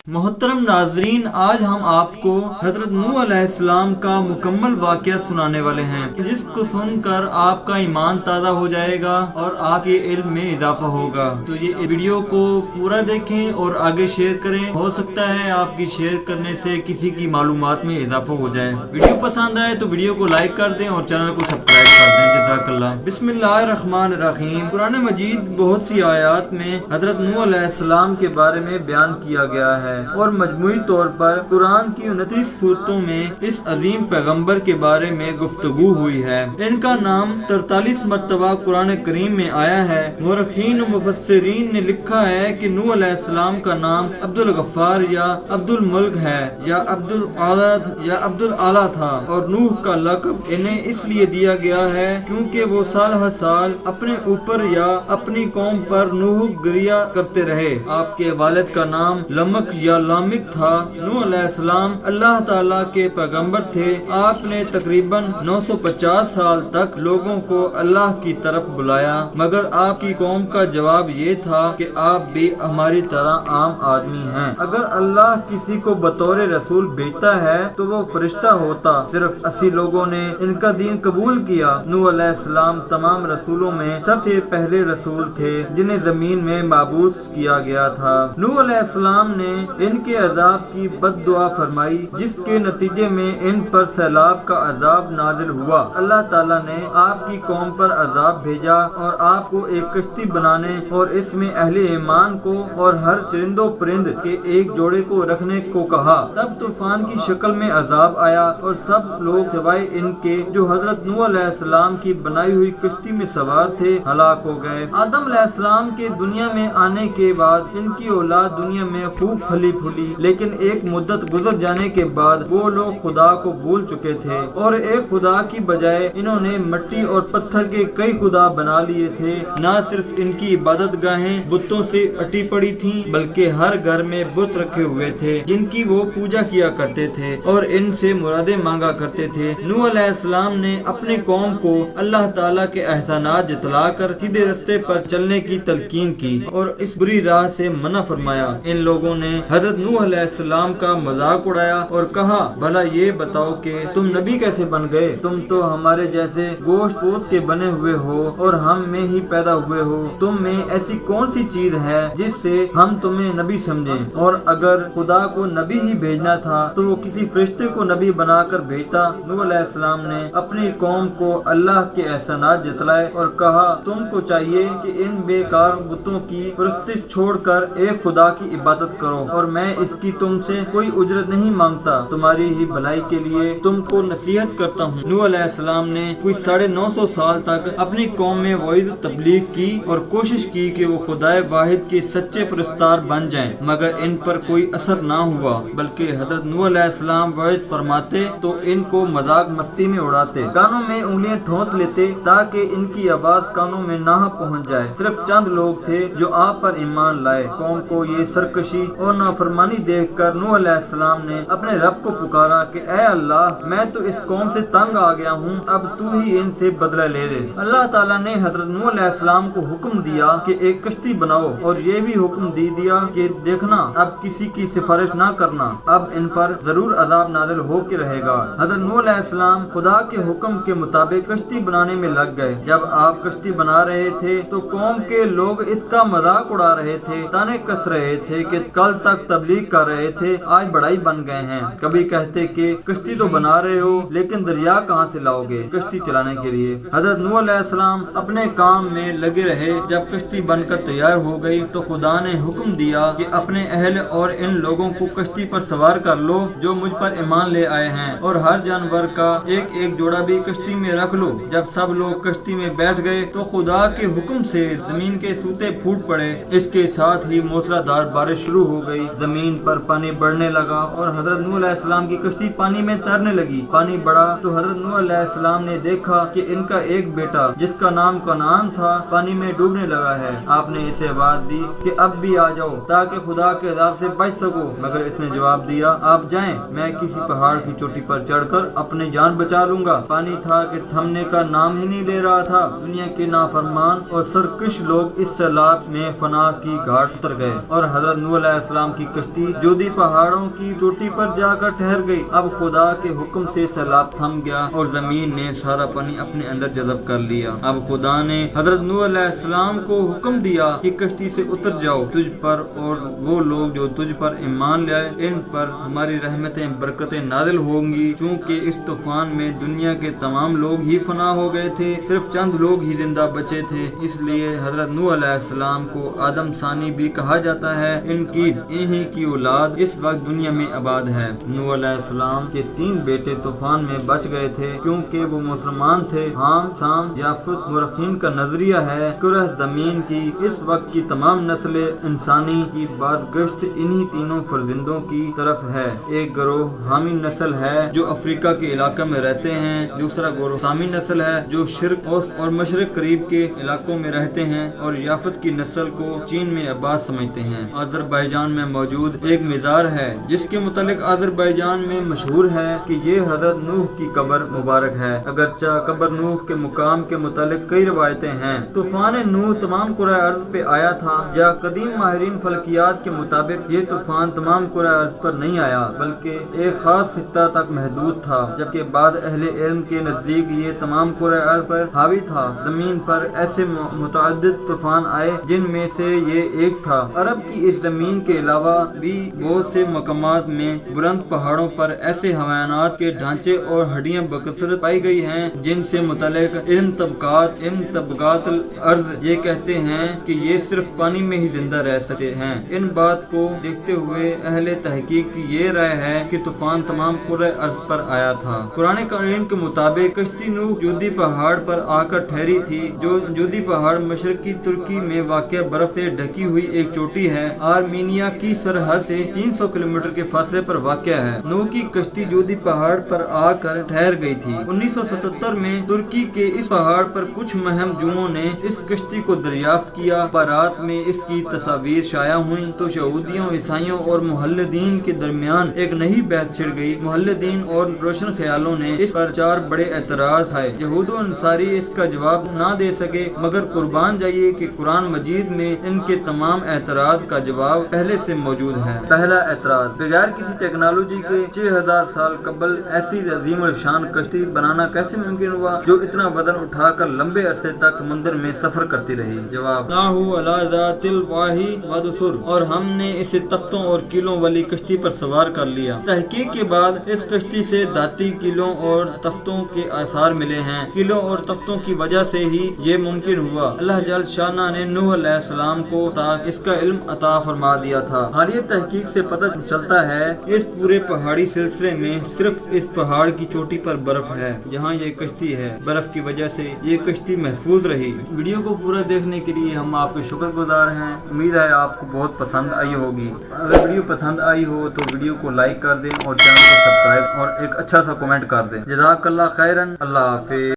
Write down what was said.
मोहतरम नाजरीन, आज हम आपको हजरत नूह अलैहिस्सलाम का मुकम्मल वाक़या सुनाने वाले हैं कि जिसको सुनकर आपका ईमान ताज़ा हो जाएगा और आपके इल्म में इजाफा होगा। तो ये वीडियो को पूरा देखें और आगे शेयर करें। हो सकता है आपकी शेयर करने से किसी की मालूमात में इजाफा हो जाए। वीडियो पसंद आए तो वीडियो को लाइक कर दें और चैनल को सब्सक्राइब कर दें। जज़ाकल्लाह। बिस्मिल्लाहिर्रहमानिर्रहीम। कुरान मजीद बहुत सी आयात में हजरत नूह अलैहिस्सलाम के बारे में बयान किया गया है और मजमूई तौर पर कुरान की 29 सूरतों में इस अजीम पैगंबर के बारे में गुफ्तगू हुई है। इनका नाम 43 मरतबा कुरान करीम में आया है। मुर्रखीन और मुफस्सिरीन ने लिखा है कि नूह अलैहिस्सलाम का नाम अब्दुल गफ्फार या अब्दुल मुल्क है या अब्दुल आला था और नूह का लक़ब इन्हें इसलिए दिया गया है क्योंकि वो साल हर साल अपने ऊपर या अपनी कौम पर नूह गिरिया करते रहे। आपके वालिद का नाम लमक या लामिक था। नूह अलैहिस्सलाम अल्लाह ताला के पैगंबर थे। आपने तकरीबन 950 साल तक लोगों को अल्लाह की तरफ बुलाया, मगर आपकी कौम का जवाब ये था कि आप भी हमारी तरह आम आदमी हैं। अगर अल्लाह किसी को बतौर रसूल भेजता है तो वो फरिश्ता होता। सिर्फ 80 लोगों ने इनका दीन कबूल किया। नूह अलैहिस्सलाम तमाम रसूलों में सबसे पहले रसूल थे जिन्हें जमीन में माबूस किया गया था। नूह अलैहिस्सलाम ने इनके अजाब की बद्दुआ फरमाई, जिसके नतीजे में इन पर सैलाब का अजाब नाजिल हुआ। अल्लाह ताला ने आपकी कौम पर अजाब भेजा और आपको एक कश्ती बनाने और इसमें अहले ईमान को और हर चरिंदो परिंद के एक जोड़े को रखने को कहा। तब तूफान की शक्ल में अजाब आया और सब लोग सिवाय इनके जो हजरत नूह अलैहिस्सलाम की बनाई हुई कश्ती में सवार थे हलाक हो गए। आदम अलैहिस्सलाम के दुनिया में आने के बाद इनकी औलाद दुनिया में खूब फली फूली, लेकिन एक मुद्दत गुजर जाने के बाद वो लोग खुदा को भूल चुके थे और एक खुदा की बजाय इन्होंने मिट्टी और पत्थर के कई खुदा बना लिए थे। न सिर्फ इनकी इबादत गाहें बुतों से अटी पड़ी थीं, बल्कि हर घर में बुत रखे हुए थे जिनकी वो पूजा किया करते थे और इनसे मुरादें मांगा करते थे। नूह अलैहिस्सलाम ने अपनी कौम को अल्लाह ताला के एहसानात जतलाकर सीधे रास्ते पर चलने की तलकीन की और इस बुरी राह से मना फरमाया। इन लोगों ने हजरत नूह अलैहिस्सलाम का मजाक उड़ाया और कहा, भला ये बताओ कि तुम नबी कैसे बन गए? तुम तो हमारे जैसे गोश्त पोस्ट के बने हुए हो और हम में ही पैदा हुए हो। तुम में ऐसी कौन सी चीज है जिससे हम तुम्हें नबी समझें? और अगर खुदा को नबी ही भेजना था तो वो किसी फरिश्ते को नबी बनाकर भेजता। नूह अलैहिस्सलाम ने अपनी कौम को अल्लाह के एहसानात जतलाए और कहा, तुमको चाहिए कि इन बेकार बुतों की परस्तिश छोड़कर एक खुदा की इबादत करो और मैं इसकी तुमसे कोई उजरत नहीं मांगता। तुम्हारी ही भलाई के लिए तुमको नसीहत करता हूँ। नूह अलैहिस्सलाम ने कोई 950 साल तक अपनी कौम में वईद तबलीग की और कोशिश की कि वो खुदाए वाहिद के सच्चे परस्तार बन जाएं, मगर इन पर कोई असर ना हुआ, बल्कि हजरत नूह अलैहिस्सलाम वईद फरमाते तो इनको मजाक मस्ती में उड़ाते, कानों में उंगलियां ठोंस लेते ताकि इनकी आवाज कानों में ना पहुँच जाए। सिर्फ चंद लोग थे जो आप पर ईमान लाए। कौम को ये सरकशी और नाफरमानी देखकर नूह अलैहिस्सलाम ने अपने रब को पुकारा कि ऐ अल्लाह, मैं तो इस कौम से तंग आ गया हूँ, अब तू ही इनसे बदला ले ले। अल्लाह ताला ने हजरत नूह अलैहिस्सलाम को हुक्म दिया कि एक कश्ती बनाओ और ये भी हुक्म दे दिया कि देखना अब किसी की सिफारिश ना करना, अब इन पर जरूर अजाब नाजिल हो के रहेगा। हजरत नूह अलैहिस्सलाम खुदा के हुक्म के मुताबिक कश्ती बनाने में लग गए। जब आप कश्ती बना रहे थे तो कौम के लोग इसका मजाक उड़ा रहे थे, ताने कस रहे थे कि कल तक तबलीग कर रहे थे, आज बड़ाई बन गए हैं। कभी कहते कि कश्ती तो बना रहे हो लेकिन दरिया कहाँ से लाओगे कश्ती चलाने के लिए? हजरत नूह अलैहिस्सलाम अपने काम में लगे रहे। जब कश्ती बनकर तैयार हो गई तो खुदा ने हुक्म दिया कि अपने अहल और इन लोगों को कश्ती पर सवार कर लो जो मुझ पर ईमान ले आए हैं, और हर जानवर का एक एक जोड़ा भी कश्ती में रख लो। जब सब लोग कश्ती में बैठ गए तो खुदा के हुक्म से जमीन के सूते फूट पड़े। इसके साथ ही मूसलाधार बारिश शुरू हो गई। जमीन पर पानी बढ़ने लगा और हजरत नूह अलैहिस्सलाम की कश्ती पानी में तैरने लगी। पानी बढ़ा तो हजरत नूह अलैहिस्सलाम ने देखा कि इनका एक बेटा जिसका नाम कनान था पानी में डूबने लगा है। आपने इसे आवाज दी कि अब भी आ जाओ ताकि खुदा के अजाब से बच सको, मगर इसने जवाब दिया, आप जाएं, मैं किसी पहाड़ की चोटी पर चढ़कर अपनी जान बचा लूंगा। पानी था कि थमने का नाम ही नहीं ले रहा था। दुनिया के नाफरमान और सरकश लोग इस सैलाब में फना की घाट उतर गए और हजरत नूह अलैहिस्सलाम की कश्ती जोदी पहाड़ों की चोटी पर जाकर ठहर गई। अब खुदा के हुक्म से सैलाब थम गया और जमीन ने सारा पानी अपने अंदर जज़ब कर लिया। अब खुदा ने हजरत नूह अलैहिस्सलाम को हुक्म दिया कि कश्ती से उतर जाओ, तुझ पर और वो लोग जो तुझ पर ईमान लाए इन पर हमारी रहमतें बरकतें नाजिल होंगी। चूँकि इस तूफान में दुनिया के तमाम लोग ही फना हो गए थे, सिर्फ चंद लोग ही जिंदा बचे थे, इसलिए हजरत नूह अलैहिस्सलाम को आदम सानी भी कहा जाता है। इन्हीं की औलाद इस वक्त दुनिया में आबाद है। नूह अलैहिस्सलाम के 3 बेटे तूफान में बच गए थे क्योंकि वो मुसलमान थे। हाम, साम, याफत मुरखीन का नजरिया है कुरह जमीन की इस वक्त की तमाम नस्ल इंसानी की बाज़गश्त इन्हीं तीनों फर्जिंदों की तरफ है। एक गरोह हामी नस्ल है जो अफ्रीका के इलाके में रहते हैं, दूसरा गरोह सामी नस्ल है जो शर्क और मशरक करीब के इलाकों में रहते हैं, और याफत की नस्ल को चीन में आबाद समझते हैं। अजरबैजान में मौजूद एक मज़ार है जिसके मुतालिक अजरबैजान में मशहूर है कि ये हजरत नूह की कब्र मुबारक है। अगरचा कब्र नूह के मुकाम के मुतालिक कई रवायतें हैं। तूफान नूह तमाम कुराए अर्ज पे आया था, या कदीम माहिरीन फल्कियात के मुताबिक ये तूफान तमाम कुराए अर्ज पर नहीं आया बल्कि एक खास खित्ता तक महदूद था, जबकि बाद अहले इल्म के नजदीक ये तमाम कुराए अर्ज पर हावी था। जमीन पर ऐसे मुतअद्दिद तूफान आए जिनमें से ये एक था। अरब की इस जमीन के अलावा भी बहुत से मकामात में बुलंद पहाड़ों पर ऐसे हवायानात के ढांचे और हड्डियां बकसरत पाई गई हैं जिनसे मुतल्लिक इल्म तबकात अर्ज ये कहते हैं कि ये सिर्फ पानी में ही जिंदा रह सकते हैं। इन बात को देखते हुए अहले तहकीक की ये राय है कि तूफान तमाम कुराए अर्ज पर आया था। कुरान करीम के मुताबिक कश्ती नूह जोदी पहाड़ पर आकर ठहरी थी। जो जोदी पहाड़ मशरकी तुर्की में वाक़ बर्फ से ढकी हुई एक चोटी है। आर्मीनिया की सरहद से 300 किलोमीटर के फासले पर वाक़या है। नूह की कश्ती जोदी पहाड़ पर आकर ठहर गई थी। 1977 में तुर्की के इस पहाड़ पर कुछ महमजूमों ने इस कश्ती को दरियाफ्त किया। बारात में इसकी तस्वीर शाया हुई तो यहूदियों, ईसाइयों और मुहल्लिदीन के दरमियान एक नई बहस छिड़ गई। मुहल्लिदीन और रोशन ख्यालों ने इस पर 4 बड़े एतराज आए। यहूद और अंसारी इसका जवाब ना दे सके, मगर कुर्बान जाइए कि कुरान मजीद में इनके तमाम एतराज का जवाब पहले से मौजूद है। पहला एतराज, बगैर किसी टेक्नोलॉजी के 6000 साल कबल ऐसी अजीम शान कश्ती बनाना कैसे मुमकिन हुआ जो इतना वजन उठाकर लंबे अरसे तक समुद्र में सफर करती रही? जवाब, और हमने इसे तख्तों और किलों वाली कश्ती पर सवार कर लिया। तहकीक के बाद इस कश्ती से दाती किलों और तख्तों के आसार मिले हैं। किलों और तख्तों की वजह से ही ये मुमकिन हुआ। अल्लाह जल शाना ने नूह अलैहिस्सलाम को इसका इल्म अता फरमा दिया था। हालिया तहकीक से पता चलता है इस पूरे पहाड़ी सिलसिले में सिर्फ इस पहाड़ की चोटी पर बर्फ है जहाँ ये कश्ती है। बर्फ की वजह से ये कश्ती महफूज रही। वीडियो को पूरा देखने के लिए हम आपके शुक्रगुजार हैं। उम्मीद है आपको बहुत पसंद आई होगी। अगर वीडियो पसंद आई हो तो वीडियो को लाइक कर दें और चैनल को सब्सक्राइब और एक अच्छा सा कमेंट कर दें। जज़ाकल्लाह खैरन। अल्लाह हाफिज़।